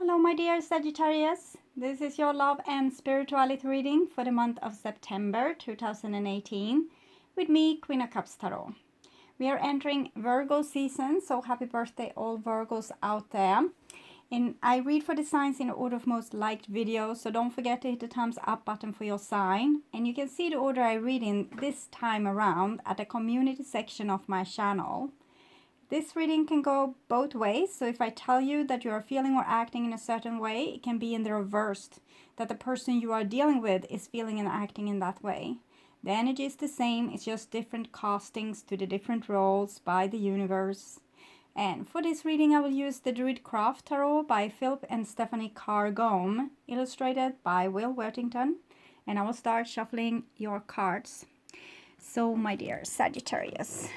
Hello my dear Sagittarius, this is your love and spirituality reading for the month of September 2018 with me, Queen of Cups Tarot. We are entering Virgo season, so happy birthday all Virgos out there. And I read for the signs in order of most liked videos, so don't forget to hit the thumbs up button for your sign. And you can see the order I read in this time around at the community section of my channel. This reading can go both ways, so if I tell you that you are feeling or acting in a certain way, it can be in the reversed, that the person you are dealing with is feeling and acting in that way. The energy is the same, it's just different castings to the different roles by the universe. And for this reading I will use the Druidcraft Tarot by Philip and Stephanie Carr-Gome, illustrated by Will Worthington, and I will start shuffling your cards. So my dear Sagittarius,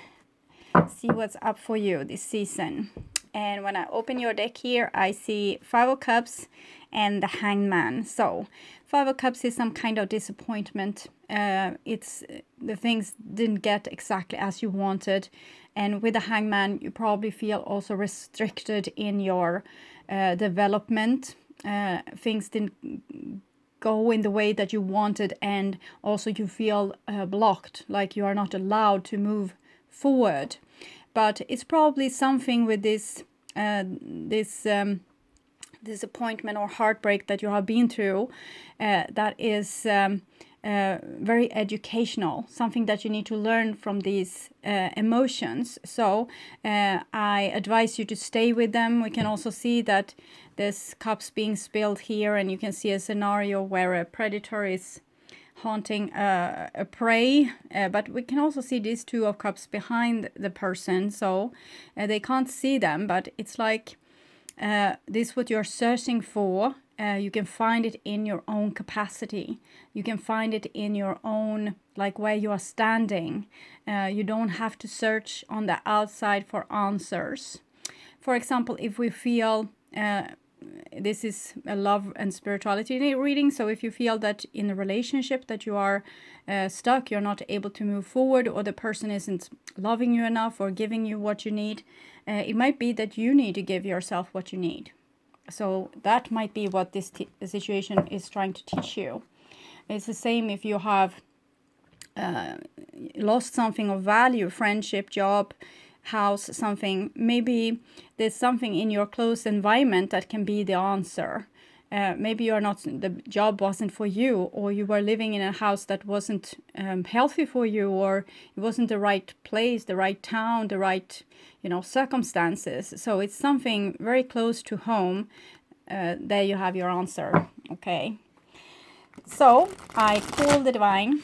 see what's up for you this season. And when I open your deck here, I see Five of Cups and the Hangman. So Five of Cups is some kind of disappointment. It's the things didn't get exactly as you wanted, and with the Hangman you probably feel also restricted in your development. Things didn't go in the way that you wanted, and also you feel blocked, like you are not allowed to move forward. But it's probably something with this disappointment or heartbreak that you have been through that is very educational, something that you need to learn from these emotions. So I advise you to stay with them. We can also see that there's cups being spilled here, and you can see a scenario where a predator is haunting a prey, but we can also see these Two of Cups behind the person, so they can't see them, but it's like this what you're searching for. You can find it in your own capacity. You can find it in your own, like where you are standing. You don't have to search on the outside for answers. For example, if we feel this is a love and spirituality reading, so if you feel that in a relationship that you are stuck, you're not able to move forward, or the person isn't loving you enough or giving you what you need, it might be that you need to give yourself what you need. So that might be what this situation is trying to teach you. It's the same if you have lost something of value, friendship, job, house, something. Maybe there's something in your close environment that can be the answer. Maybe you're not, the job wasn't for you, or you were living in a house that wasn't healthy for you, or it wasn't the right place, the right town, the right, circumstances. So it's something very close to home. There you have your answer. Okay. So I call the divine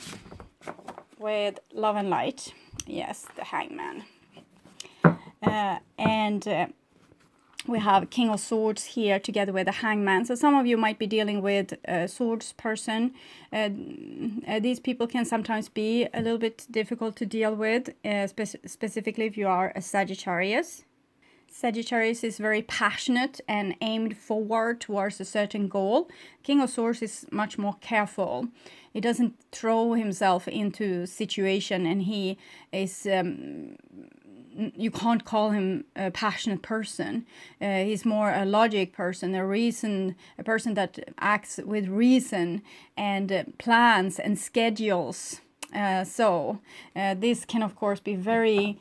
with love and light. Yes, the Hangman. We have King of Swords here together with the Hangman. So some of you might be dealing with a swords person. These people can sometimes be a little bit difficult to deal with, specifically if you are a Sagittarius. Sagittarius is very passionate and aimed forward towards a certain goal. King of Swords is much more careful. He doesn't throw himself into situation, and he is... you can't call him a passionate person. He's more a logic person, a person that acts with reason and plans and schedules. So this can of course be very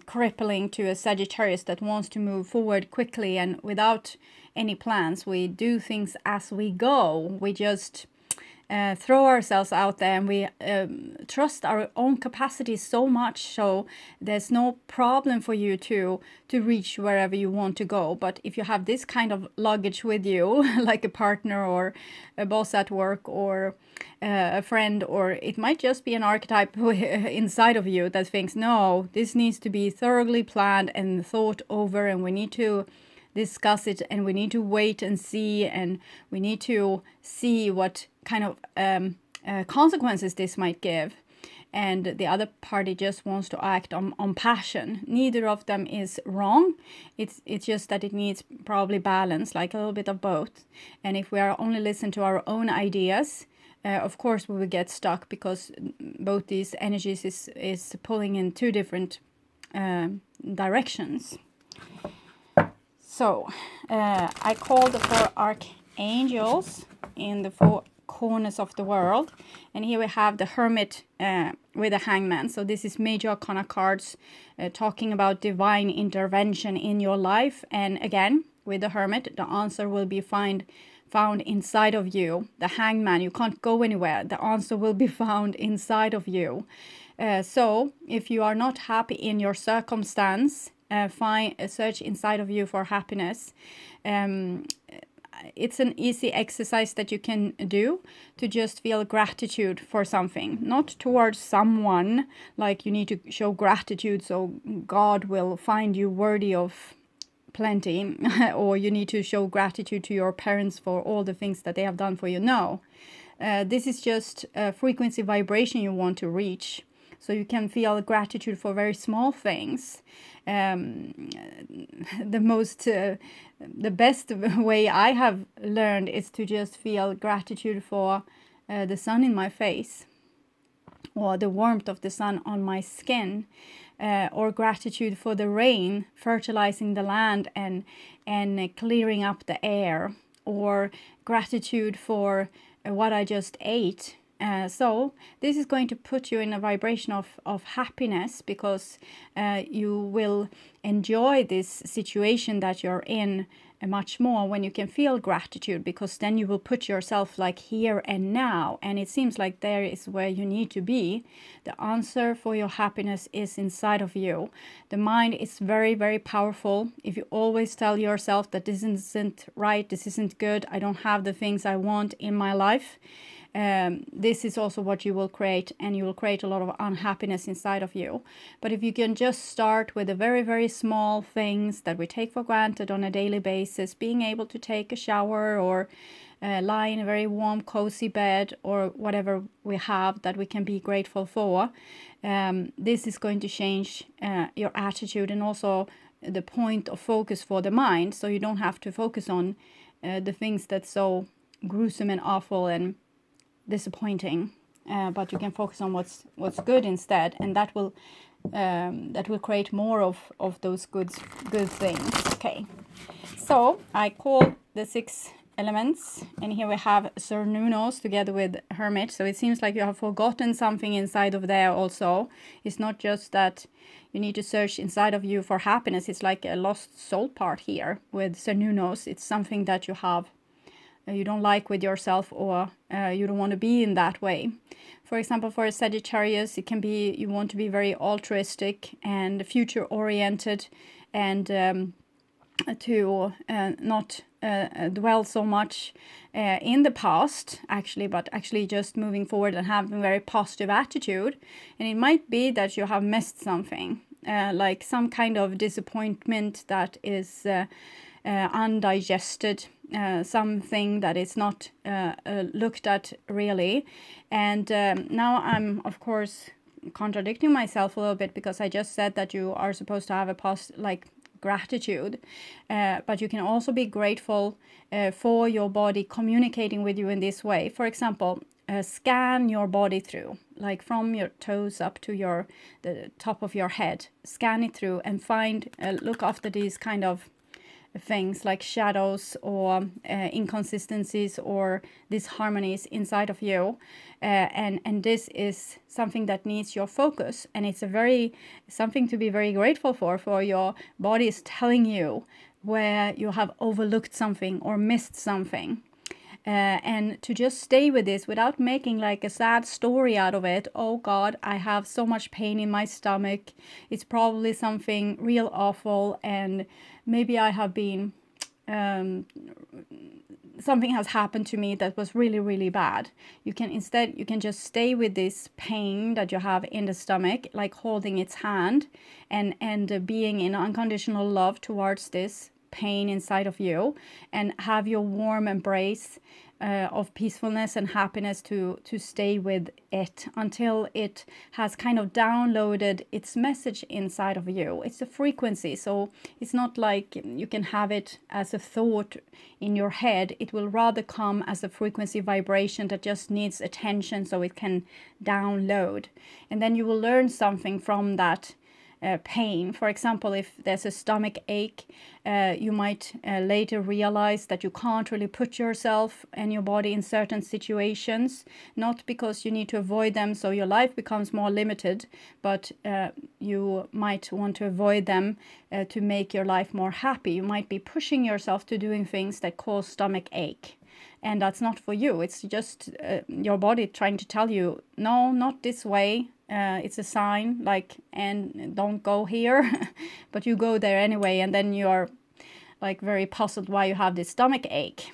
crippling to a Sagittarius that wants to move forward quickly and without any plans. We do things as we go. We just throw ourselves out there, and we trust our own capacity so much, so there's no problem for you to reach wherever you want to go. But if you have this kind of luggage with you, like a partner or a boss at work or a friend, or it might just be an archetype inside of you that thinks, no, this needs to be thoroughly planned and thought over, and we need to discuss it, and we need to wait and see, and we need to see what kind of consequences this might give. And the other party just wants to act on passion. Neither of them is wrong. It's just that it needs probably balance, like a little bit of both. And if we are only listen to our own ideas, of course we will get stuck, because both these energies is pulling in two different directions. So I called the 4 archangels in the 4 corners of the world, and here we have the Hermit with the Hangman. So this is major arcana cards talking about divine intervention in your life. And again, with the Hermit, the answer will be found inside of you. The Hangman, you can't go anywhere. The answer will be found inside of you. So if you are not happy in your circumstance, search inside of you for happiness. It's an easy exercise that you can do to just feel gratitude for something, not towards someone, like you need to show gratitude so God will find you worthy of plenty, or you need to show gratitude to your parents for all the things that they have done for you. No, this is just a frequency vibration you want to reach. So you can feel gratitude for very small things. The best way I have learned is to just feel gratitude for the sun in my face, or the warmth of the sun on my skin, or gratitude for the rain fertilizing the land and clearing up the air, or gratitude for what I just ate. So this is going to put you in a vibration of happiness, because you will enjoy this situation that you're in much more when you can feel gratitude, because then you will put yourself like here and now, and it seems like there is where you need to be. The answer for your happiness is inside of you. The mind is very, very powerful. If you always tell yourself that this isn't right, this isn't good, I don't have the things I want in my life, this is also what you will create, and you will create a lot of unhappiness inside of you. But if you can just start with the very, very small things that we take for granted on a daily basis, being able to take a shower, or lie in a very warm, cozy bed, or whatever we have that we can be grateful for, this is going to change your attitude, and also the point of focus for the mind, so you don't have to focus on the things that's so gruesome and awful and disappointing, but you can focus on what's good instead, and that will create more of those good things. Okay, so I call the 6 elements, and here we have Cernunnos together with Hermit. So it seems like you have forgotten something inside of there also. It's not just that you need to search inside of you for happiness. It's like a lost soul part here with Cernunnos. It's something that you have you don't like with yourself, or you don't want to be in that way. For example, for a Sagittarius, it can be you want to be very altruistic and future oriented, and to not dwell so much in the past, actually, but actually just moving forward and having a very positive attitude. And it might be that you have missed something, like some kind of disappointment that is undigested, something that is not looked at really. And now I'm, of course, contradicting myself a little bit, because I just said that you are supposed to have a gratitude, but you can also be grateful for your body communicating with you in this way. For example, scan your body through, like from your toes up to the top of your head. Scan it through and find, look after these kind of things like shadows or inconsistencies or disharmonies inside of you, and this is something that needs your focus, and it's something to be very grateful for your body is telling you where you have overlooked something or missed something. And to just stay with this without making like a sad story out of it. Oh God, I have so much pain in my stomach. It's probably something real awful, and maybe I have been, something has happened to me that was really, really bad. You can just stay with this pain that you have in the stomach, like holding its hand, and being in unconditional love towards this pain inside of you, and have your warm embrace of peacefulness and happiness to stay with it until it has kind of downloaded its message inside of you. It's a frequency, so it's not like you can have it as a thought in your head. It will rather come as a frequency vibration that just needs attention so it can download, and then you will learn something from that pain. For example, if there's a stomach ache, you might later realize that you can't really put yourself and your body in certain situations, not because you need to avoid them so your life becomes more limited, but you might want to avoid them to make your life more happy. You might be pushing yourself to doing things that cause stomach ache. And that's not for you. It's just your body trying to tell you, no, not this way. It's a sign, like, and don't go here. But you go there anyway, and then you are like very puzzled why you have this stomach ache.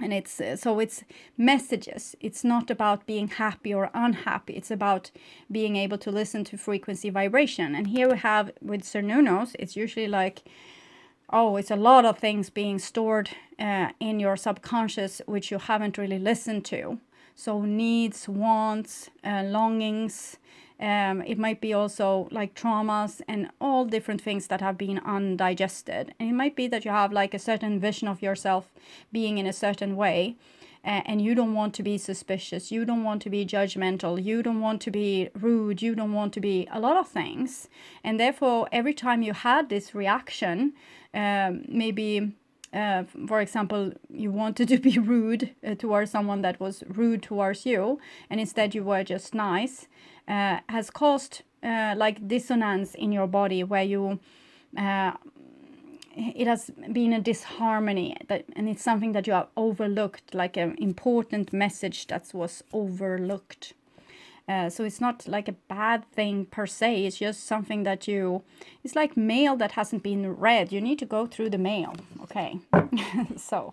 And it's so it's messages. It's not about being happy or unhappy. It's about being able to listen to frequency vibration. And here we have with Cernunnos, it's usually like, oh, it's a lot of things being stored in your subconscious which you haven't really listened to. So needs, wants, longings. It might be also like traumas and all different things that have been undigested. And it might be that you have like a certain vision of yourself being in a certain way. And you don't want to be suspicious. You don't want to be judgmental. You don't want to be rude. You don't want to be a lot of things. And therefore, every time you had this reaction, maybe, for example, you wanted to be rude towards someone that was rude towards you, and instead you were just nice, has caused like dissonance in your body where you... it has been a disharmony, and it's something that you have overlooked, like an important message that was overlooked. So it's not like a bad thing per se, it's just something that it's like mail that hasn't been read. You need to go through the mail, okay? So,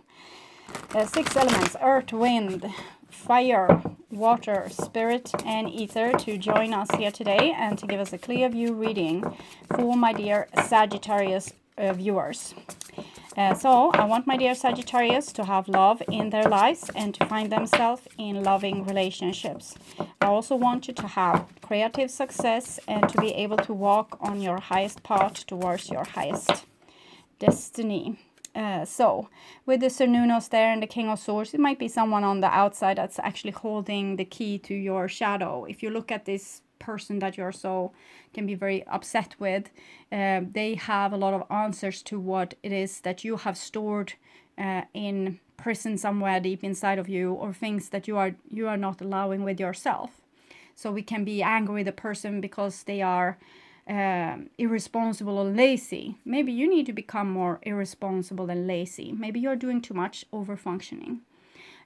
6 elements, earth, wind, fire, water, spirit, and ether to join us here today and to give us a clear view reading for my dear Sagittarius viewers. So I want my dear Sagittarius to have love in their lives and to find themselves in loving relationships. I also want you to have creative success and to be able to walk on your highest path towards your highest destiny. So with the Cernunnos there and the King of Swords, it might be someone on the outside that's actually holding the key to your shadow. If you look at this person that you're so can be very upset with, they have a lot of answers to what it is that you have stored in prison somewhere deep inside of you, or things that you are not allowing with yourself. So we can be angry with a person because they are irresponsible or lazy. Maybe you need to become more irresponsible and lazy. Maybe you're doing too much over functioning.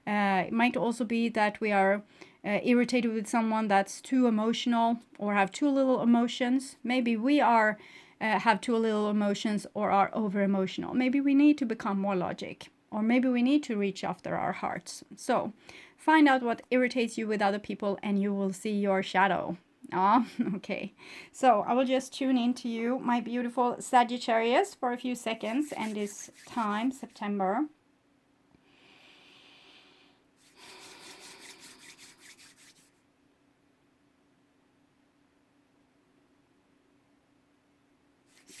It might also be that we are irritated with someone that's too emotional or have too little emotions. Maybe we are have too little emotions or are over emotional. Maybe we need to become more logic, or maybe we need to reach after our hearts. So find out what irritates you with other people and you will see your shadow. Okay. So I will just tune into you, my beautiful Sagittarius, for a few seconds, and this time, September.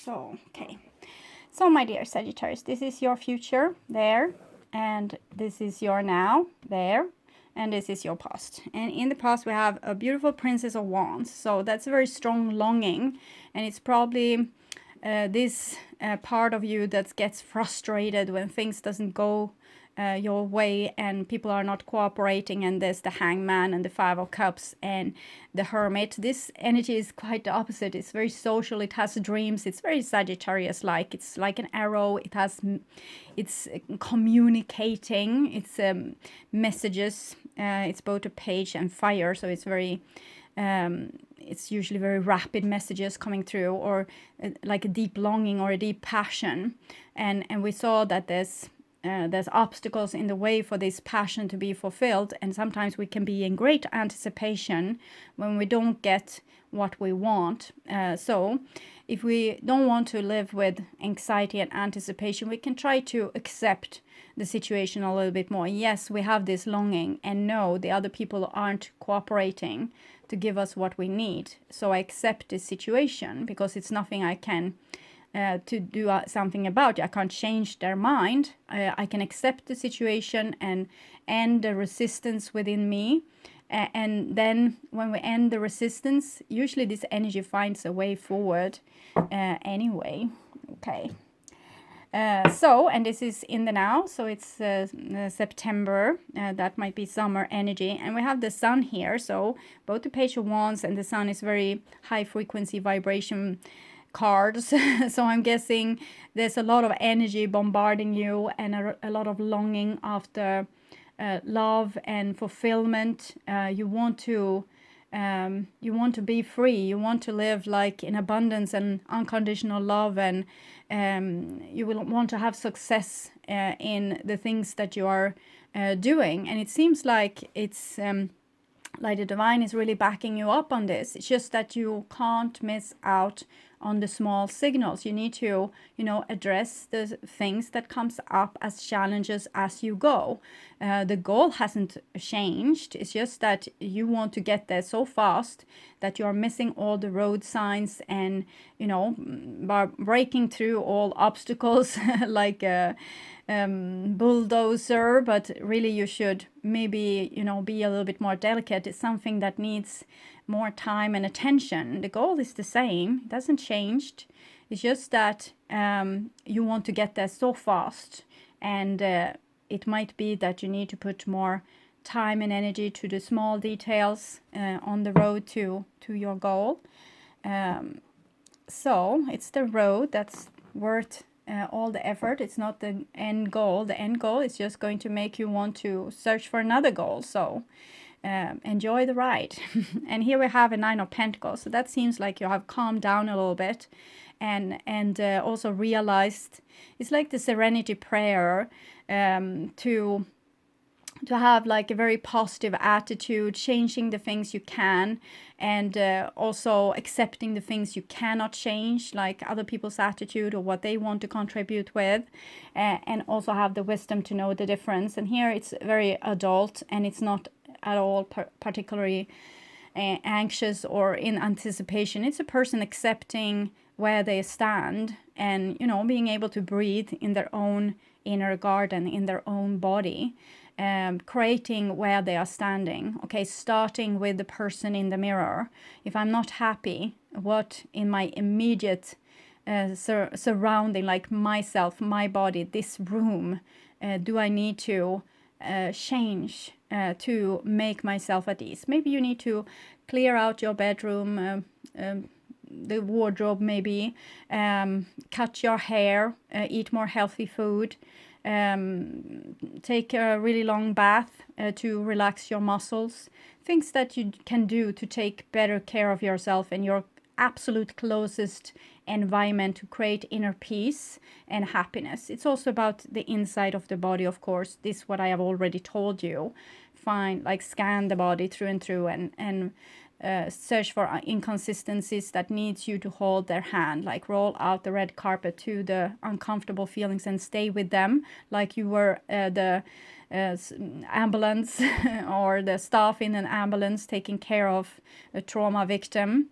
So, okay. So, my dear Sagittarius, this is your future there, and this is your now there, and this is your past. And in the past, we have a beautiful Princess of Wands. So that's a very strong longing, and it's probably this part of you that gets frustrated when things doesn't go your way and people are not cooperating, and there's the Hangman and the Five of Cups and the Hermit. This energy is quite the opposite. It's very social, it has dreams, it's very Sagittarius-like. It's like an arrow, it's communicating, it's messages, it's both a page and fire, so it's very it's usually very rapid messages coming through, or like a deep longing or a deep passion, and we saw that there's obstacles in the way for this passion to be fulfilled, and sometimes we can be in great anticipation when we don't get what we want. So if we don't want to live with anxiety and anticipation, we can try to accept the situation a little bit more. Yes, we have this longing, and no, the other people aren't cooperating to give us what we need. So I accept this situation because it's nothing I can to do something about it. I can't change their mind. I can accept the situation and end the resistance within me And then when we end the resistance, usually this energy finds a way forward anyway. Okay. So, and this is in the now, so it's September, that might be summer energy, and we have the sun here, so both the Page of Wands and the sun is very high frequency vibration cards. So I'm guessing there's a lot of energy bombarding you, and a lot of longing after love and fulfillment. You want to be free. You want to live like in abundance and unconditional love, and you will want to have success in the things that you are doing. And it seems like it's like the divine is really backing you up on this. It's just that you can't miss out on the small signals. You need to, address the things that comes up as challenges as you go. The goal hasn't changed. It's just that you want to get there so fast that you are missing all the road signs and, by breaking through all obstacles like a bulldozer. But really you should maybe, be a little bit more delicate. It's something that needs more time and attention. The goal is the same. It hasn't changed. It's just that you want to get there so fast, and it might be that you need to put more time and energy to the small details on the road to your goal. So it's the road that's worth all the effort. It's not the end goal. The end goal is just going to make you want to search for another goal. So enjoy the ride. And here we have a Nine of Pentacles. So that seems like you have calmed down a little bit, and also realized it's like the serenity prayer, to have like a very positive attitude, changing the things you can, and also accepting the things you cannot change, like other people's attitude or what they want to contribute with, and also have the wisdom to know the difference. And here it's very adult, and it's not at all particularly anxious or in anticipation. It's a person accepting where they stand, and being able to breathe in their own inner garden, in their own body, creating where they are standing. Okay, starting with the person in the mirror. If I'm not happy, what in my immediate surrounding, like myself, my body, this room, do I need to change to make myself at ease? Maybe you need to clear out your bedroom, the wardrobe, maybe cut your hair, eat more healthy food, take a really long bath to relax your muscles. Things that you can do to take better care of yourself and your absolute closest environment to create inner peace and happiness. It's also about the inside of the body, of course. This is what I have already told you. Scan the body through and through, and search for inconsistencies that needs you to hold their hand, like roll out the red carpet to the uncomfortable feelings and stay with them like you were the ambulance or the staff in an ambulance taking care of a trauma victim.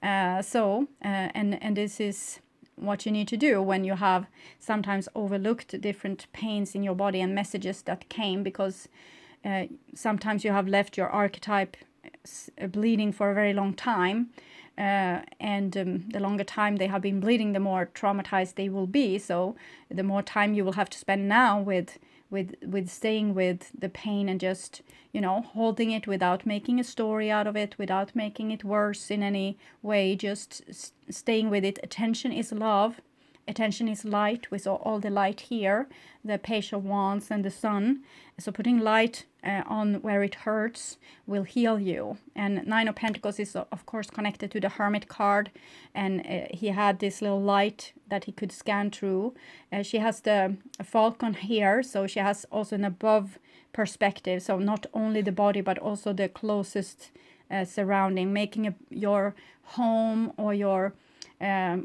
And this is what you need to do when you have sometimes overlooked different pains in your body and messages that came, because sometimes you have left your archetype bleeding for a very long time, and the longer time they have been bleeding, the more traumatized they will be. So the more time you will have to spend now with staying with the pain and just holding it without making a story out of it, without making it worse in any way, just staying with it. Attention is love. Attention is light. We saw all the light here, the Page of Wands and the sun. So putting light on where it hurts will heal you. And Nine of Pentacles is of course connected to the Hermit card, and he had this little light that he could scan through. She has the falcon here, so she has also an above perspective, so not only the body but also the closest surrounding, making your home or your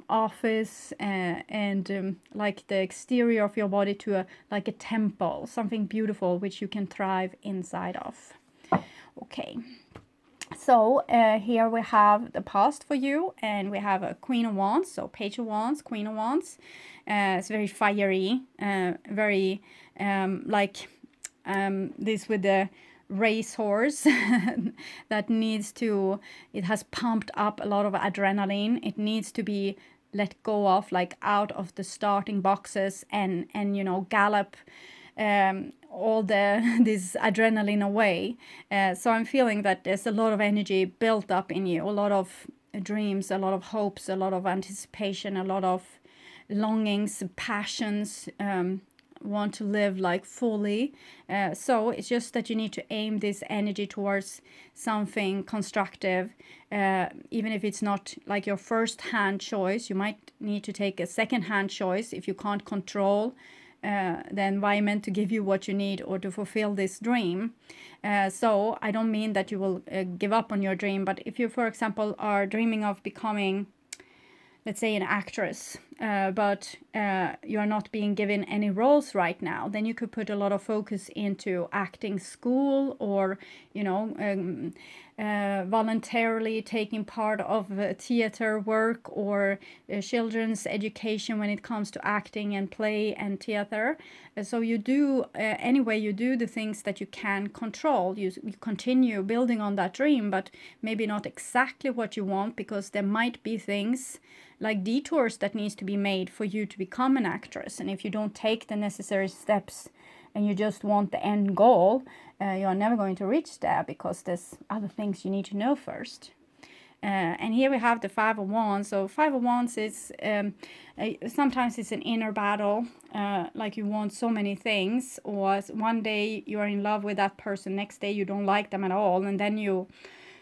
office and like the exterior of your body to like a temple, something beautiful which you can thrive inside of. Okay, so here we have the past for you, and we have a Queen of Wands, so Page of Wands, Queen of Wands. It's very fiery, very this with the racehorse that needs to, it has pumped up a lot of adrenaline. It needs to be let go of, like out of the starting boxes, and you know, gallop all this adrenaline away. So I'm feeling that there's a lot of energy built up in you, a lot of dreams, a lot of hopes, a lot of anticipation, a lot of longings, passions, want to live like fully. So it's just that you need to aim this energy towards something constructive. Even if it's not like your first hand choice, you might need to take a second hand choice if you can't control the environment to give you what you need or to fulfill this dream. So I don't mean that you will give up on your dream, but if you, for example, are dreaming of becoming, let's say, an actress, but you are not being given any roles right now, then you could put a lot of focus into acting school, or, you know, voluntarily taking part of theater work, or children's education when it comes to acting and play and theater. So you do, anyway, you do the things that you can control. You continue building on that dream, but maybe not exactly what you want, because there might be things like detours that needs to be made for you to become an actress. And if you don't take the necessary steps and you just want the end goal, you're never going to reach there, because there's other things you need to know first. And here we have the Five of Wands. So Five of Wands is, sometimes it's an inner battle, like you want so many things, or one day you are in love with that person, next day you don't like them at all, and then you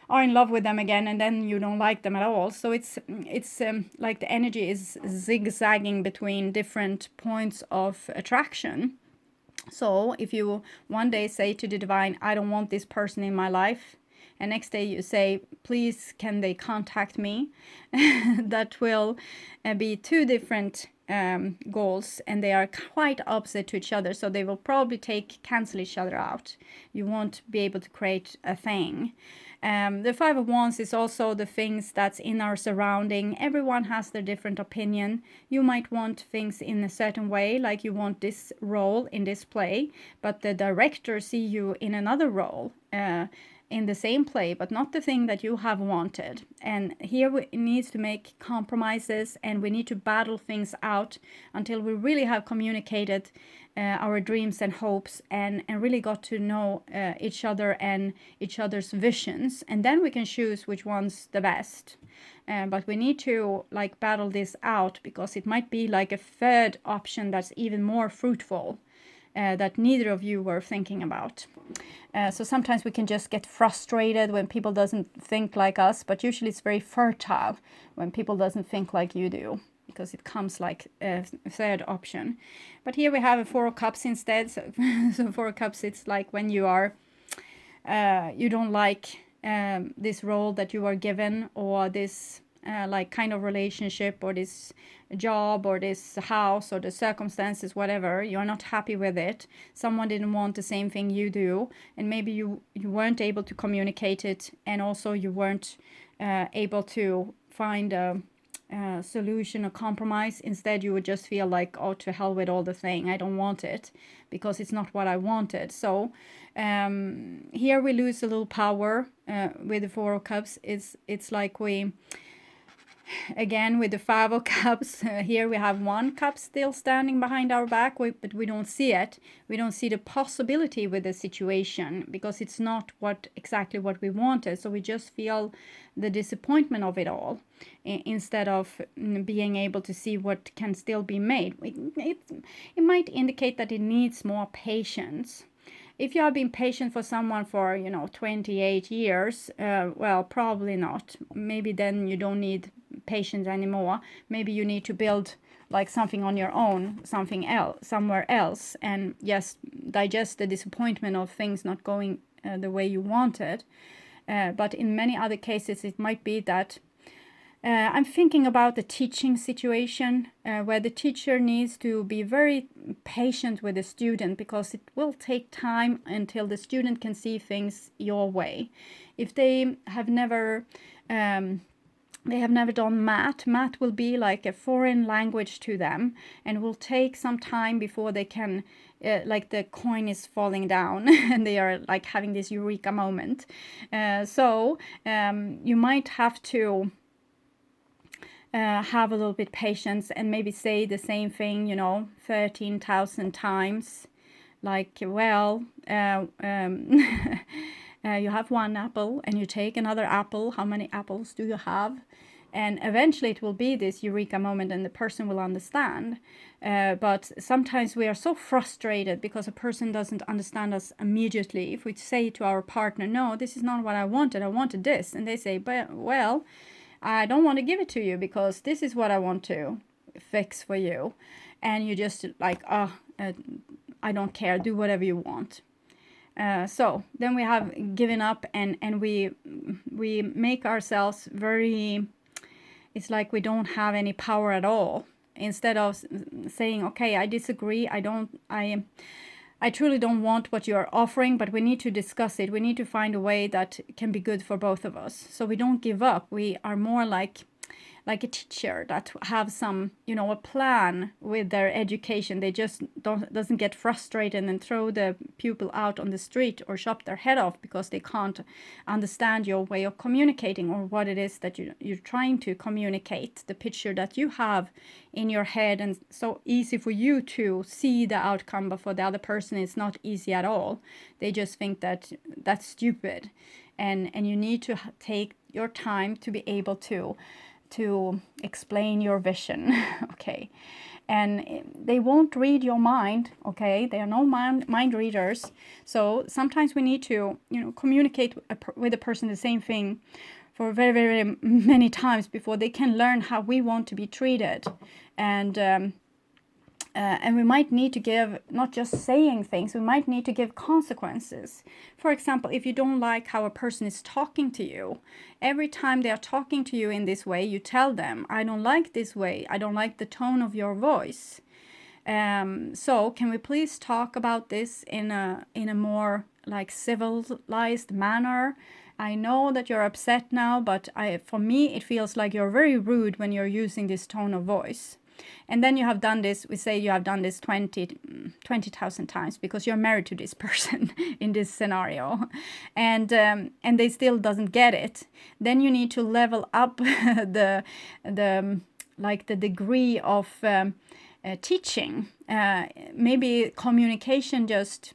are in love with them again, and then you don't like them at all. So it's like the energy is zigzagging between different points of attraction. So if you one day say to the divine, I don't want this person in my life, and next day you say, please, can they contact me? That will be two different goals, and they are quite opposite to each other. So they will probably cancel each other out. You won't be able to create a thing. The Five of Wands is also the things that's in our surrounding. Everyone has their different opinion. You might want things in a certain way, like you want this role in this play, but the director see you in another role in the same play, but not the thing that you have wanted. And here we need to make compromises, and we need to battle things out until we really have communicated our dreams and hopes, and really got to know each other and each other's visions, and then we can choose which one's the best. But we need to like battle this out, because it might be like a third option that's even more fruitful, that neither of you were thinking about. So sometimes we can just get frustrated when people doesn't think like us, but usually it's very fertile when people doesn't think like you do, because it comes like a third option. But here we have a Four of Cups instead. So, so Four of Cups, it's like when you are, you don't like this role that you are given, or this like kind of relationship, or this job, or this house, or the circumstances, whatever. You're not happy with it. Someone didn't want the same thing you do, and maybe you weren't able to communicate it, and also you weren't able to find a solution, a compromise. Instead, you would just feel like, oh, to hell with all the thing, I don't want it, because it's not what I wanted. So here we lose a little power with the Four of Cups. It's like we, again with the Five of Cups, here we have one cup still standing behind our back, but we don't see it. We don't see the possibility with the situation, because it's not exactly what we wanted. So we just feel the disappointment of it all, instead of being able to see what can still be made. It might indicate that it needs more patience. If you have been patient for someone for, 28 years, well, probably not. Maybe then you don't need patience anymore. Maybe you need to build like something on your own, something else, somewhere else, and just digest the disappointment of things not going the way you wanted. But in many other cases, it might be that I'm thinking about the teaching situation, where the teacher needs to be very patient with the student, because it will take time until the student can see things your way. If they have never they have never done math. Math will be like a foreign language to them, and will take some time before they can, like the coin is falling down and they are like having this eureka moment. So you might have to have a little bit patience and maybe say the same thing, you know, 13,000 times. Like, well, you have one apple and you take another apple. How many apples do you have? And eventually it will be this eureka moment and the person will understand. But sometimes we are so frustrated because a person doesn't understand us immediately. If we say to our partner, no, this is not what I wanted this. And they say, but, well, I don't want to give it to you because this is what I want to fix for you. And you just like, I don't care, do whatever you want. So then we have given up and we make ourselves very, it's like we don't have any power at all. Instead of saying, okay, I disagree, I truly don't want what you are offering, but we need to discuss it. We need to find a way that can be good for both of us. So we don't give up. We are more like a teacher that have some, you know, a plan with their education. They just doesn't get frustrated and throw the pupil out on the street or chop their head off because they can't understand your way of communicating or what it is that you're trying to communicate, the picture that you have in your head. And so easy for you to see the outcome, but for the other person it's not easy at all. They just think that that's stupid, and you need to take your time to be able to explain your vision. Okay, and they won't read your mind. Okay, they are no mind readers. So sometimes we need to, you know, communicate with a person the same thing for very, very many times before they can learn how we want to be treated. And we might need to give, not just saying things, we might need to give consequences. For example, if you don't like how a person is talking to you, every time they are talking to you in this way, you tell them, I don't like this way, I don't like the tone of your voice. So can we please talk about this in a more like civilized manner? I know that you're upset now, but for me, it feels like you're very rude when you're using this tone of voice. And then you have done this, we say you have done this 20,000 times because you're married to this person in this scenario, and they still doesn't get it. Then you need to level up the degree of teaching. Maybe communication just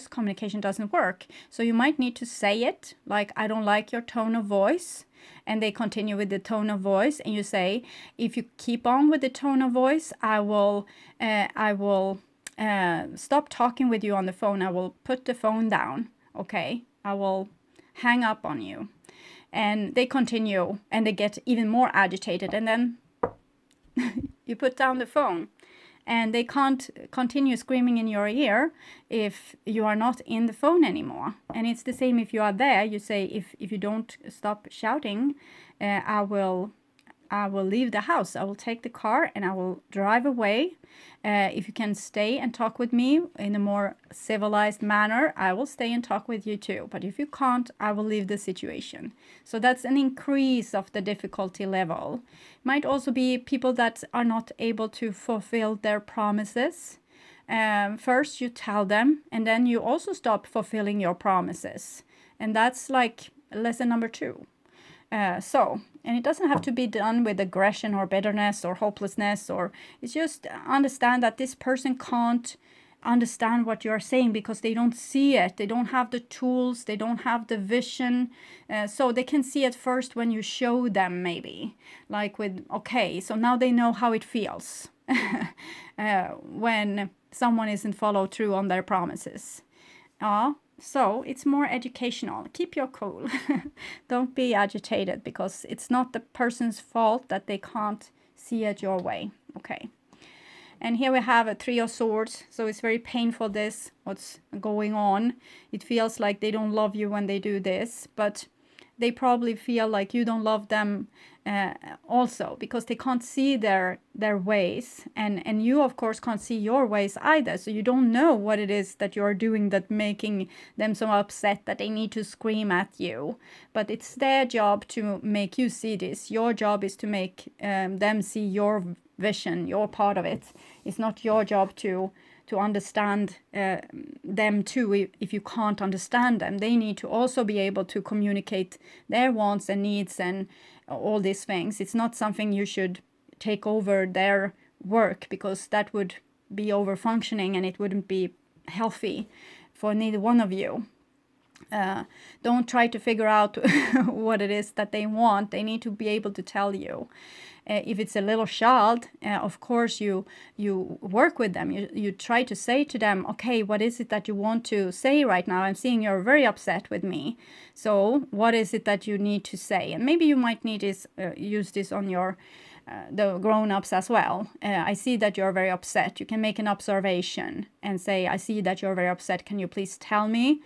communication doesn't work. So you might need to say it, like, I don't like your tone of voice. And they continue with the tone of voice, and you say, if you keep on with the tone of voice, I will stop talking with you on the phone. I will put the phone down. Okay, I will hang up on you. And they continue, and they get even more agitated, and then you put down the phone. And they can't continue screaming in your ear if you are not in the phone anymore. And it's the same if you are there. You say, if you don't stop shouting, I will leave the house. I will take the car and I will drive away. If you can stay and talk with me in a more civilized manner, I will stay and talk with you too. But if you can't, I will leave the situation. So that's an increase of the difficulty level. Might also be people that are not able to fulfill their promises. First you tell them, and then you also stop fulfilling your promises. And that's like lesson number 2. And it doesn't have to be done with aggression or bitterness or hopelessness, or it's just understand that this person can't understand what you're saying because they don't see it. They don't have the tools. They don't have the vision. So they can see it first when you show them, maybe like with, okay, so now they know how it feels when someone isn't followed through on their promises. So it's more educational. Keep your cool. Don't be agitated because it's not the person's fault that they can't see it your way. Okay. And here we have a 3 of Swords. So it's very painful, what's going on. It feels like they don't love you when they do this. But they probably feel like you don't love them also, because they can't see their ways, and you of course can't see your ways either, so you don't know what it is that you're doing that making them so upset that they need to scream at you. But it's their job to make you see this. Your job is to make them see your vision, your part of it. It's not your job to understand them too. If you can't understand them, they need to also be able to communicate their wants and needs and all these things. It's not something you should take over their work, because that would be over functioning and it wouldn't be healthy for neither one of you. Don't try to figure out what it is that they want. They need to be able to tell you. If it's a little child, of course you work with them. You try to say to them, okay, what is it that you want to say right now? I'm seeing you're very upset with me. So what is it that you need to say? And maybe you might need this, use this on your the grown-ups as well. I see that you're very upset. You can make an observation and say, I see that you're very upset. Can you please tell me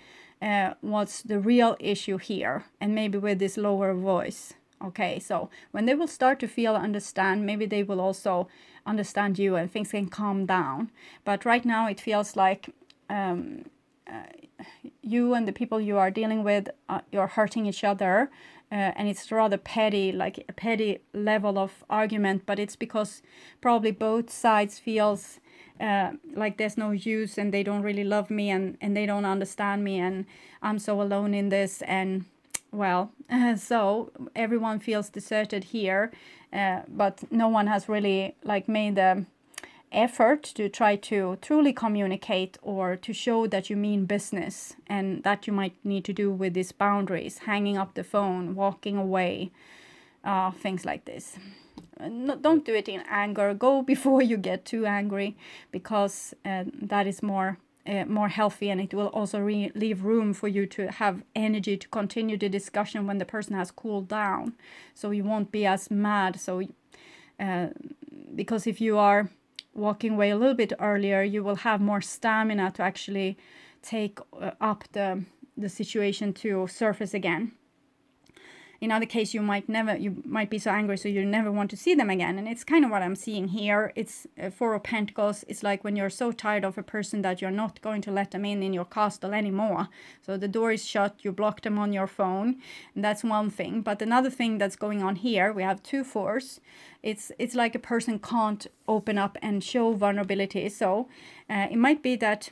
what's the real issue here? And maybe with this lower voice. Okay, so when they will start to feel, understand, maybe they will also understand you and things can calm down. But right now it feels like you and the people you are dealing with, you're hurting each other. And it's rather petty, like a petty level of argument. But it's because probably both sides feels like there's no use and they don't really love me and they don't understand me and I'm so alone in this. And well, so everyone feels deserted here, but no one has really like made the effort to try to truly communicate or to show that you mean business, and that you might need to do with these boundaries, hanging up the phone, walking away, things like this. No, don't do it in anger. Go before you get too angry, because that is more healthy, and it will also leave room for you to have energy to continue the discussion when the person has cooled down, so you won't be as mad. So because if you are walking away a little bit earlier, you will have more stamina to actually take up the situation to surface again. In other case, you might be so angry so you never want to see them again. And it's kind of what I'm seeing here. It's Four of Pentacles. It's like when you're so tired of a person that you're not going to let them in your castle anymore. So the door is shut, you block them on your phone, and that's one thing. But another thing that's going on here, we have two fours. It's like a person can't open up and show vulnerability. So it might be that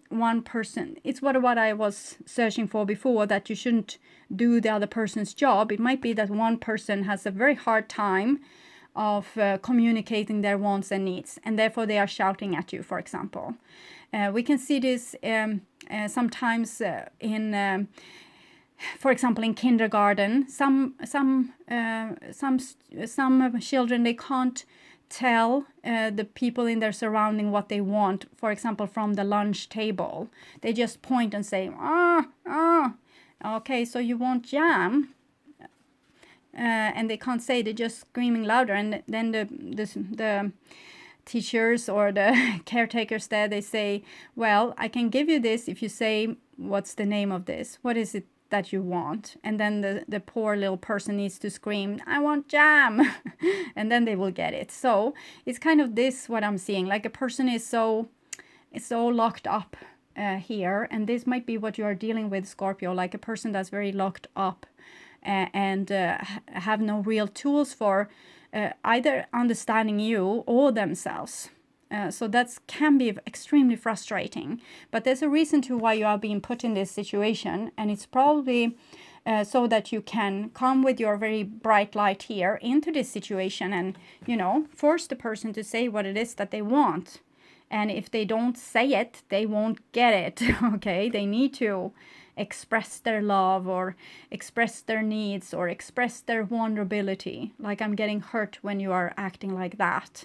one person, it's what I was searching for before, that you shouldn't do the other person's job. It might be that one person has a very hard time of communicating their wants and needs, and therefore they are shouting at you, for example. We can see this sometimes in for example, in kindergarten. Some children, they can't tell the people in their surrounding what they want, for example, from the lunch table. They just point and say, okay, so you want jam? And they can't say, they're just screaming louder. And then the teachers or the caretakers there, they say, well, I can give you this if you say, what's the name of this? What is it that you want? And then the poor little person needs to scream, I want jam. And then they will get it. So it's kind of this what I'm seeing, like a person is so locked up here, and this might be what you are dealing with, Scorpio, like a person that's very locked up and have no real tools for either understanding you or themselves. So that can be extremely frustrating. But there's a reason to why you are being put in this situation, and it's probably so that you can come with your very bright light here into this situation and, force the person to say what it is that they want. And if they don't say it, they won't get it, okay? They need to express their love or express their needs or express their vulnerability. Like, I'm getting hurt when you are acting like that.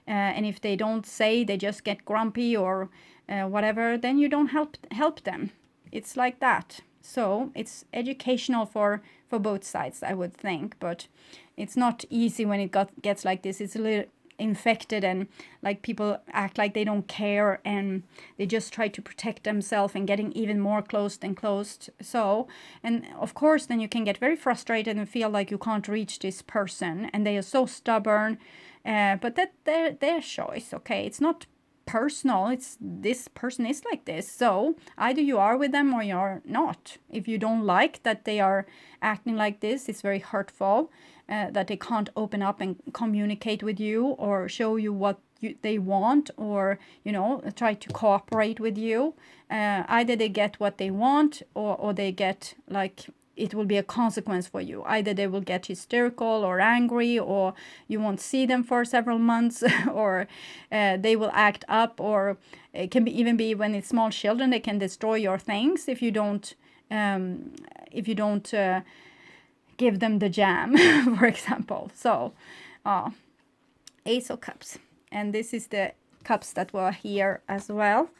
And if they don't say, they just get grumpy or whatever, then you don't help them. It's like that. So it's educational for both sides, I would think. But it's not easy when it gets like this. It's a infected, and like people act like they don't care, and they just try to protect themselves and getting even more closed and closed. So, and of course then you can get very frustrated and feel like you can't reach this person, and they are so stubborn, but that their choice. Okay, it's not personal, it's this person is like this, so either you are with them or you're not. If you don't like that they are acting like this, it's very hurtful, that they can't open up and communicate with you or show you what they want, or try to cooperate with you. Either they get what they want, or they get like it will be a consequence for you. Either they will get hysterical or angry, or you won't see them for several months, or they will act up, or it can even be when it's small children, they can destroy your things if you don't give them the jam, for example. So, Ace of Cups, and this is the cups that were here as well.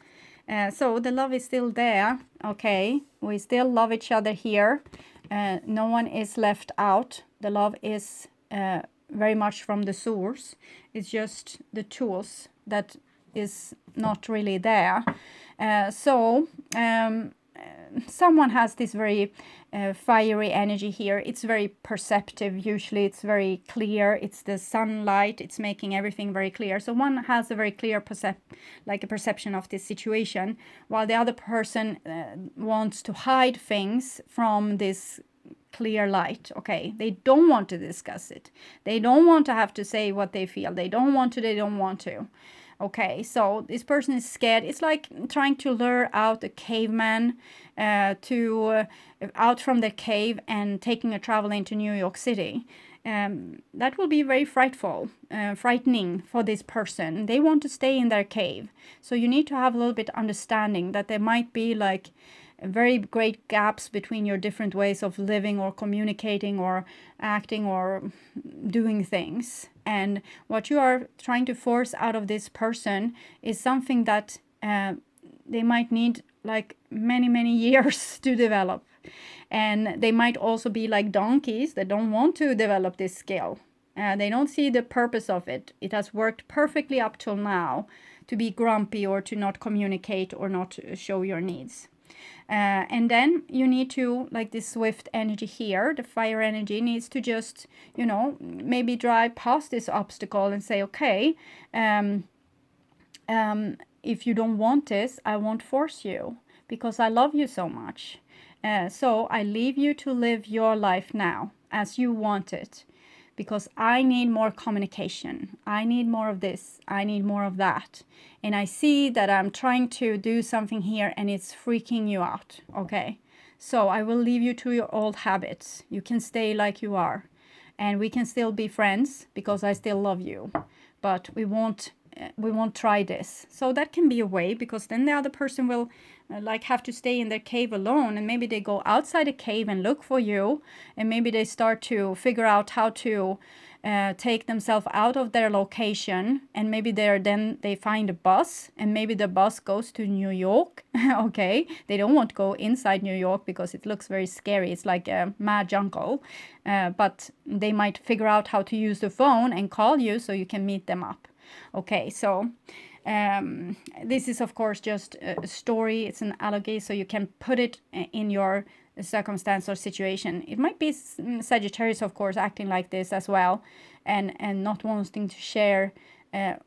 So the love is still there. Okay, we still love each other here. No one is left out. The love is very much from the source. It's just the tools that is not really there. Someone has this very fiery energy here. It's very perceptive. Usually it's very clear. It's the sunlight. It's making everything very clear. So one has a very clear perception of this situation, while the other person wants to hide things from this clear light. Okay, they don't want to discuss it. They don't want to have to say what they feel. They don't want to. Okay, so this person is scared. It's like trying to lure out a caveman out from the cave and taking a travel into New York City. That will be very frightening for this person. They want to stay in their cave. So you need to have a little bit understanding that there might be like very great gaps between your different ways of living or communicating or acting or doing things. And what you are trying to force out of this person is something that they might need like many years to develop. And they might also be like donkeys that don't want to develop this skill. They don't see the purpose of it. It has worked perfectly up till now to be grumpy or to not communicate or not show your needs. And then you need to, like this swift energy here, the fire energy needs to just, maybe drive past this obstacle and say, okay, if you don't want this, I won't force you because I love you so much. So I leave you to live your life now as you want it, because I need more communication. I need more of this. I need more of that. And I see that I'm trying to do something here and it's freaking you out. Okay. So I will leave you to your old habits. You can stay like you are. And we can still be friends because I still love you. But we won't try this. So that can be a way, because then the other person will have to stay in their cave alone, and maybe they go outside the cave and look for you, and maybe they start to figure out how to take themselves out of their location, and maybe they find a bus, and maybe the bus goes to New York. Okay, they don't want to go inside New York because it looks very scary. It's like a mad jungle, but they might figure out how to use the phone and call you so you can meet them up. Okay, so this is of course just a story. It's an analogy, so you can put it in your circumstance or situation. It might be Sagittarius, of course, acting like this as well, and not wanting to share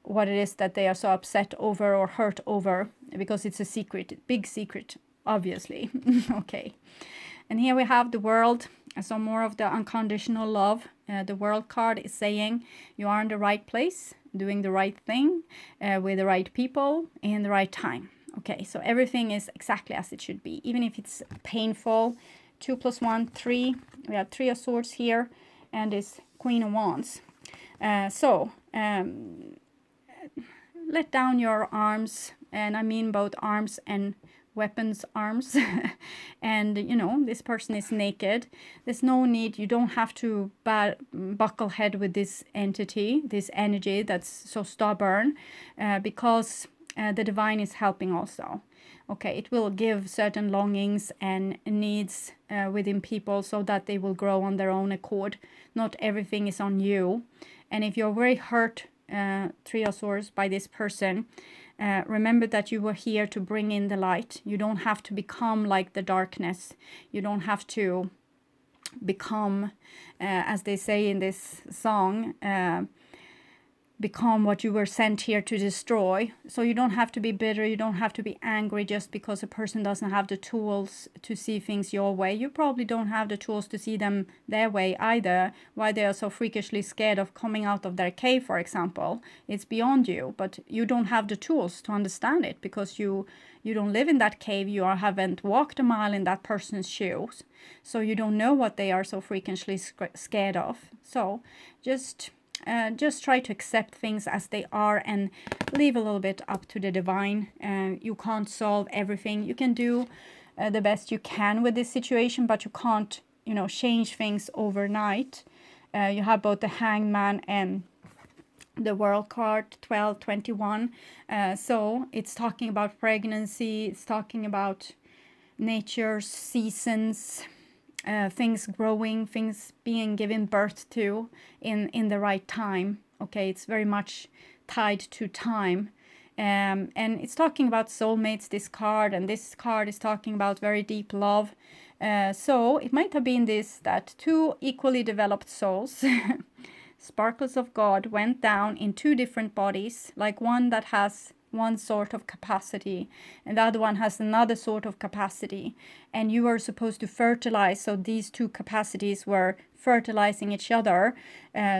what it is that they are so upset over or hurt over, because it's a secret, big secret, obviously. Okay, and here we have the World. So more of the unconditional love. The World card is saying you are in the right place, doing the right thing, with the right people in the right time. Okay, so everything is exactly as it should be, even if it's painful. 2 + 1, 3. We have 3 of Swords here, and this Queen of Wands. Let down your arms, and I mean both arms and weapons arms. And this person is naked. There's no need, you don't have to buckle head with this entity, this energy that's so stubborn, because the divine is helping also. Okay, it will give certain longings and needs within people so that they will grow on their own accord. Not everything is on you. And if you're very hurt Three of Swords, by this person, remember that you were here to bring in the light. You don't have to become like the darkness. You don't have to become, as they say in this song, become what you were sent here to destroy. So you don't have to be bitter, you don't have to be angry just because a person doesn't have the tools to see things your way. You probably don't have the tools to see them their way either, why they are so freakishly scared of coming out of their cave, for example. It's beyond you, but you don't have the tools to understand it because you don't live in that cave, you haven't walked a mile in that person's shoes, so you don't know what they are so freakishly scared of. So just try to accept things as they are and leave a little bit up to the divine. You can't solve everything. You can do the best you can with this situation, but you can't, change things overnight. You have both the Hangman and the World card, 1221. So it's talking about pregnancy. It's talking about nature, seasons, things growing, things being given birth to in the right time. Okay, it's very much tied to time. And it's talking about soulmates, this card, and this card is talking about very deep love. So it might have been this, that two equally developed souls, sparkles of God, went down in two different bodies, like one that has one sort of capacity and the other one has another sort of capacity, and you were supposed to fertilize. So these two capacities were fertilizing each other,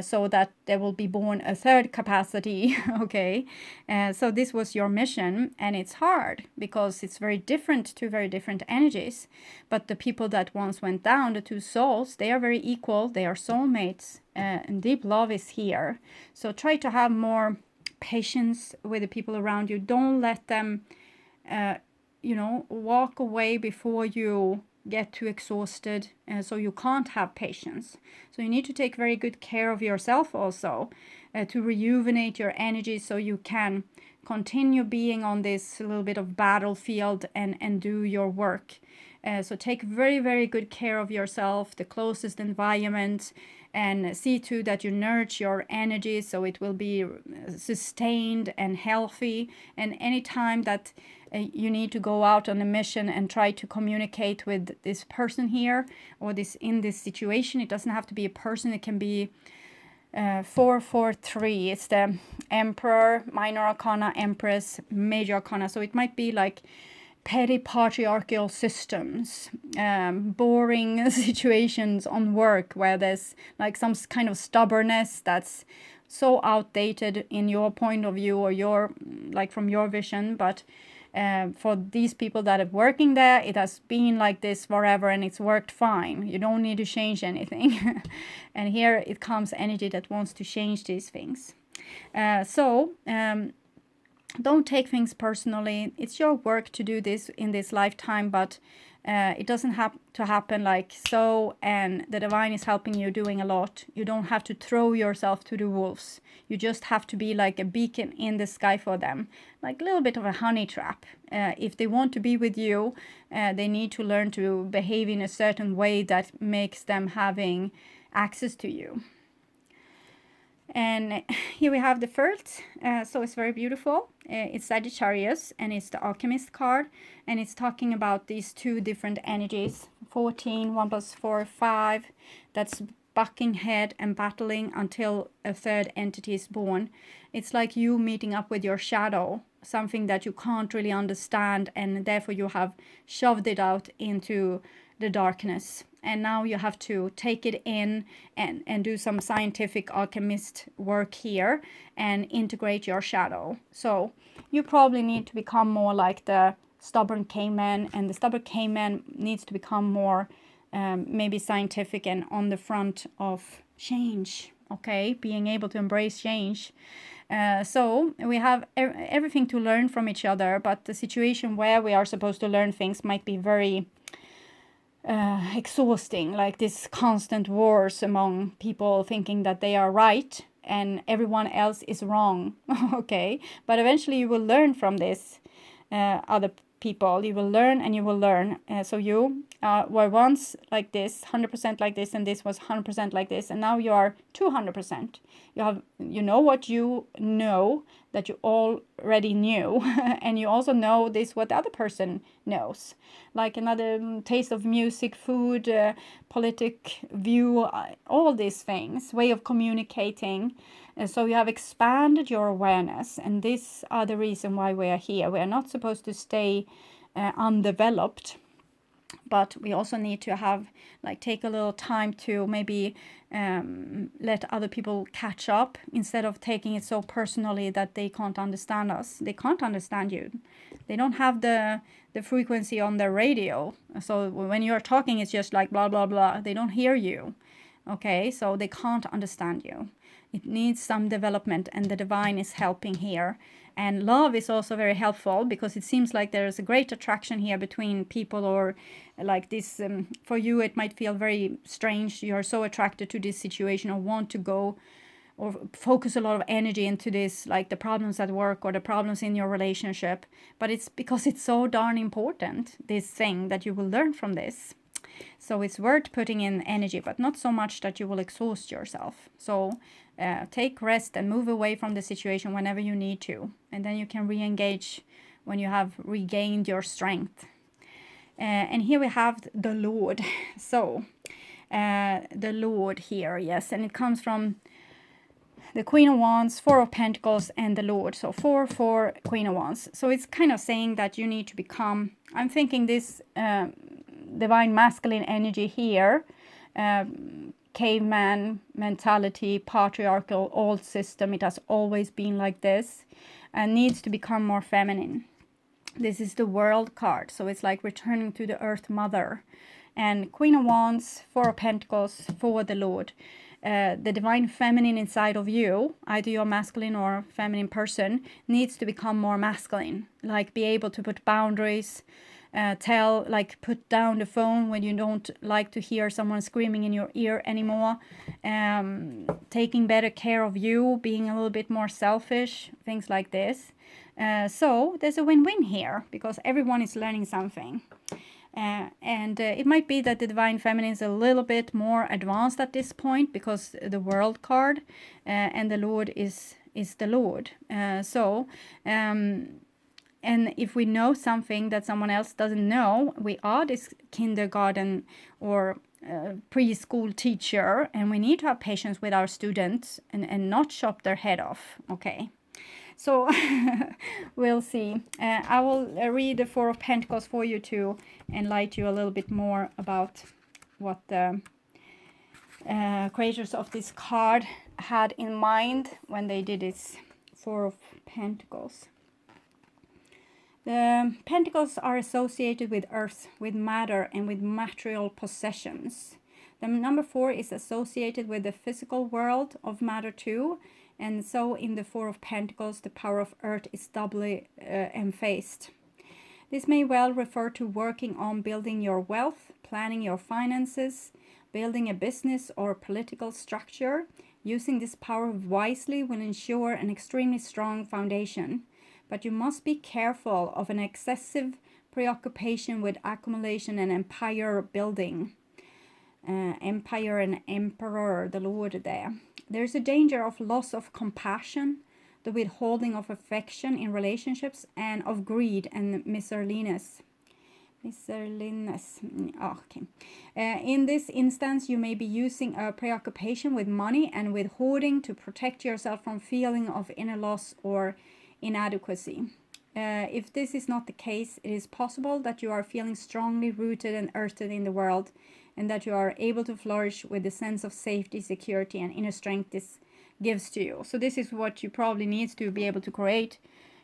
so that there will be born a third capacity. Okay, so this was your mission, and it's hard because it's very different, two very different energies. But the people that once went down, the two souls, they are very equal, they are soulmates, and deep love is here. So try to have more patience with the people around you. Don't let them walk away before you get too exhausted, so you can't have patience. So you need to take very good care of yourself also, to rejuvenate your energy so you can continue being on this little bit of battlefield and do your work. So take very, very good care of yourself, the closest environment, and see to that you nourish your energy so it will be sustained and healthy. And anytime that you need to go out on a mission and try to communicate with this person here, or this in this situation, it doesn't have to be a person, it can be 443. It's the Emperor, Minor Arcana, Empress, Major Arcana. So it might be like petty patriarchal systems, boring situations on work where there's like some kind of stubbornness that's so outdated in your point of view, or your, like, from your vision. But for these people that are working there, it has been like this forever and it's worked fine. You don't need to change anything. And here it comes energy that wants to change these things. Don't take things personally. It's your work to do this in this lifetime, but it doesn't have to happen like so, and the divine is helping you doing a lot. You don't have to throw yourself to the wolves. You just have to be like a beacon in the sky for them, like a little bit of a honey trap. If they want to be with you, they need to learn to behave in a certain way that makes them having access to you. And here we have the first, so it's very beautiful. It's Sagittarius, and it's the Alchemist card, and it's talking about these two different energies. 14, 1 + 4, 5. That's bucking head and battling until a third entity is born. It's like you meeting up with your shadow, something that you can't really understand, and therefore you have shoved it out into the darkness. And now you have to take it in and do some scientific alchemist work here and integrate your shadow. So you probably need to become more like the stubborn caveman, and the stubborn caveman needs to become more maybe scientific and on the front of change. Okay, being able to embrace change. So we have everything to learn from each other, but the situation where we are supposed to learn things might be very exhausting, like this constant wars among people thinking that they are right and everyone else is wrong. Okay, but eventually you will learn from this other people. You will learn and you will learn. So you were once like this, 100% like this, and this was 100% like this, and now you are 200%. You know what you know that you already knew, and you also know this what the other person knows, like another taste of music, food, politic view, all these things, way of communicating. And so you have expanded your awareness, and these are the reason why we are here. We are not supposed to stay undeveloped, but we also need to have, like, take a little time to maybe let other people catch up, instead of taking it so personally that they can't understand us. They can't understand you. They don't have the frequency on their radio. So when you're talking, it's just like blah, blah, blah. They don't hear you. Okay, so they can't understand you. It needs some development, and the divine is helping here. And love is also very helpful, because it seems like there's a great attraction here between people, or like this, for you it might feel very strange. You're so attracted to this situation, or want to go or focus a lot of energy into this, like the problems at work or the problems in your relationship. But it's because it's so darn important, this thing, that you will learn from this. So it's worth putting in energy, but not so much that you will exhaust yourself. So take rest and move away from the situation whenever you need to. And then you can re-engage when you have regained your strength. And here we have the Lord. So the Lord here, yes. And it comes from the Queen of Wands, Four of Pentacles, and the Lord. So 4, Queen of Wands. So it's kind of saying that you need to become, I'm thinking this divine masculine energy here, caveman mentality, patriarchal old system, it has always been like this, and needs to become more feminine. This is the World card, so it's like returning to the Earth Mother. And Queen of Wands, Four of Pentacles, for the Lord. The divine feminine inside of you, either you're masculine or feminine person, needs to become more masculine, like be able to put boundaries, put down the phone when you don't like to hear someone screaming in your ear anymore, taking better care of you, being a little bit more selfish, things like this. So there's a win-win here, because everyone is learning something. And it might be that the divine feminine is a little bit more advanced at this point, because the World card and the Lord is the Lord. And if we know something that someone else doesn't know, we are this kindergarten or preschool teacher, and we need to have patience with our students and not chop their head off. Okay. So we'll see. I will read the Four of Pentacles for you to enlighten you a little bit more about what the creators of this card had in mind when they did this Four of Pentacles. The pentacles are associated with earth, with matter, and with material possessions. The number 4 is associated with the physical world of matter too. And so in the Four of Pentacles, the power of earth is doubly emphasized. This may well refer to working on building your wealth, planning your finances, building a business or political structure. Using this power wisely will ensure an extremely strong foundation. But you must be careful of an excessive preoccupation with accumulation and empire building. Empire and emperor, the Lord there. There's a danger of loss of compassion, the withholding of affection in relationships, and of greed and miserliness. Okay. In this instance, you may be using a preoccupation with money and with hoarding to protect yourself from feeling of inner loss or inadequacy. If this is not the case, it is possible that you are feeling strongly rooted and earthed in the world, and that you are able to flourish with the sense of safety, security, and inner strength this gives to you. So this is what you probably need to be able to create,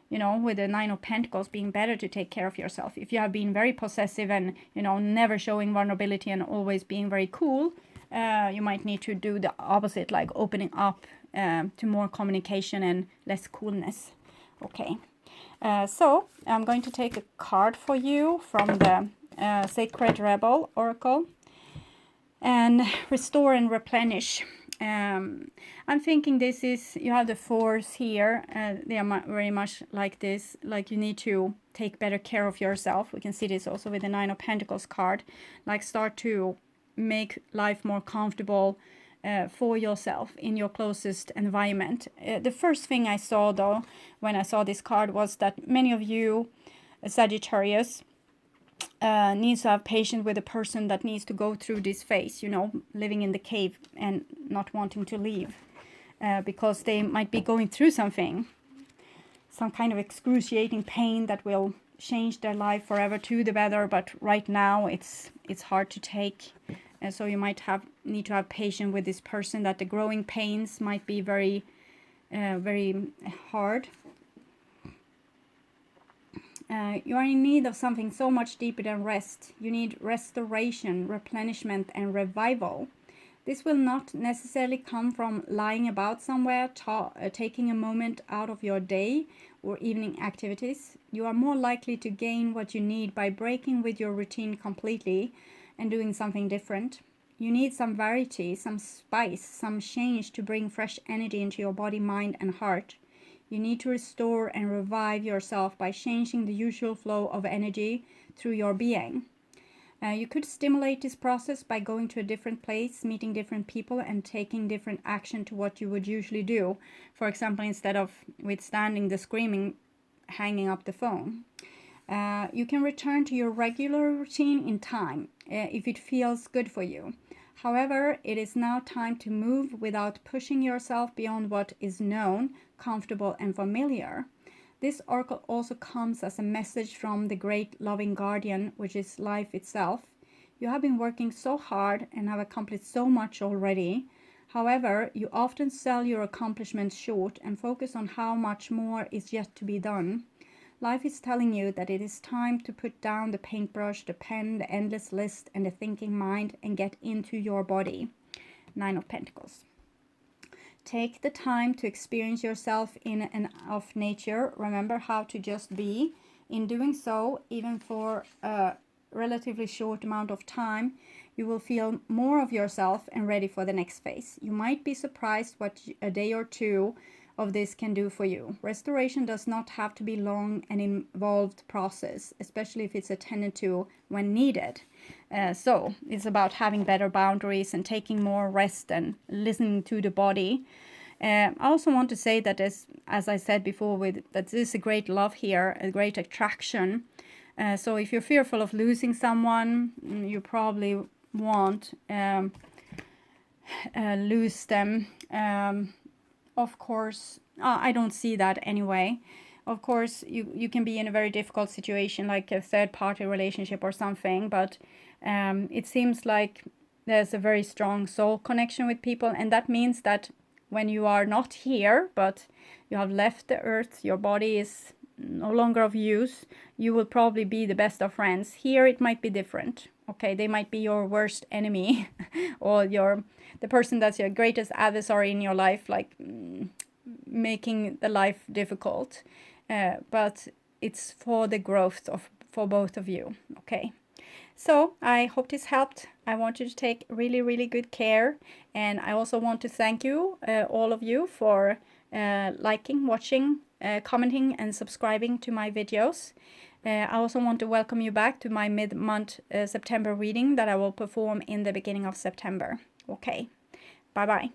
you know, with the Nine of Pentacles, being better to take care of yourself. If you have been very possessive and, you know, never showing vulnerability and always being very cool, you might need to do the opposite, like opening up to more communication and less coolness. Okay. So I'm going to take a card for you from the Sacred Rebel Oracle. And restore and replenish. I'm thinking this is, you have the Fours here. They are very much like this, like you need to take better care of yourself. We can see this also with the Nine of Pentacles card, like start to make life more comfortable for yourself in your closest environment. The first thing I saw though when I saw this card was that many of you Sagittarius needs to have patience with a person that needs to go through this phase, you know, living in the cave and not wanting to leave, because they might be going through something, some kind of excruciating pain that will change their life forever to the better, but right now it's hard to take. And so you might need to have patience with this person, that the growing pains might be very very hard. You are in need of something so much deeper than rest. You need restoration, replenishment, and revival. This will not necessarily come from lying about somewhere, taking a moment out of your day or evening activities. You are more likely to gain what you need by breaking with your routine completely and doing something different. You need some variety, some spice, some change to bring fresh energy into your body, mind, and heart. You need to restore and revive yourself by changing the usual flow of energy through your being. You could stimulate this process by going to a different place, meeting different people, and taking different action to what you would usually do. For example, instead of withstanding the screaming, hanging up the phone. You can return to your regular routine in time, if it feels good for you. However, it is now time to move without pushing yourself beyond what is known, comfortable, and familiar. This oracle also comes as a message from the great loving guardian, which is life itself. You have been working so hard and have accomplished so much already. However, you often sell your accomplishments short and focus on how much more is yet to be done. Life is telling you that it is time to put down the paintbrush, the pen, the endless list, and the thinking mind and get into your body. Nine of Pentacles. Take the time to experience yourself in and of nature. Remember how to just be. In doing so, even for a relatively short amount of time, you will feel more of yourself and ready for the next phase. You might be surprised what a day or two of this can do for you. Restoration does not have to be long and involved process, especially if it's attended to when needed. So it's about having better boundaries and taking more rest and listening to the body. I also want to say that, as I said before, that this is a great love here, a great attraction. So if you're fearful of losing someone, you probably won't lose them. Of course, I don't see that anyway. Of course, you can be in a very difficult situation, like a third-party relationship or something, but it seems like there's a very strong soul connection with people, and that means that when you are not here, but you have left the earth, your body is no longer of use, you will probably be the best of friends. Here it might be different. Okay, they might be your worst enemy or the person that's your greatest adversary in your life, like making the life difficult. But it's for the growth for both of you. Okay, so I hope this helped. I want you to take really, really good care, and I also want to thank you, all of you, for liking, watching, commenting, and subscribing to my videos. I also want to welcome you back to my mid-month September reading that I will perform in the beginning of September. Okay, bye-bye.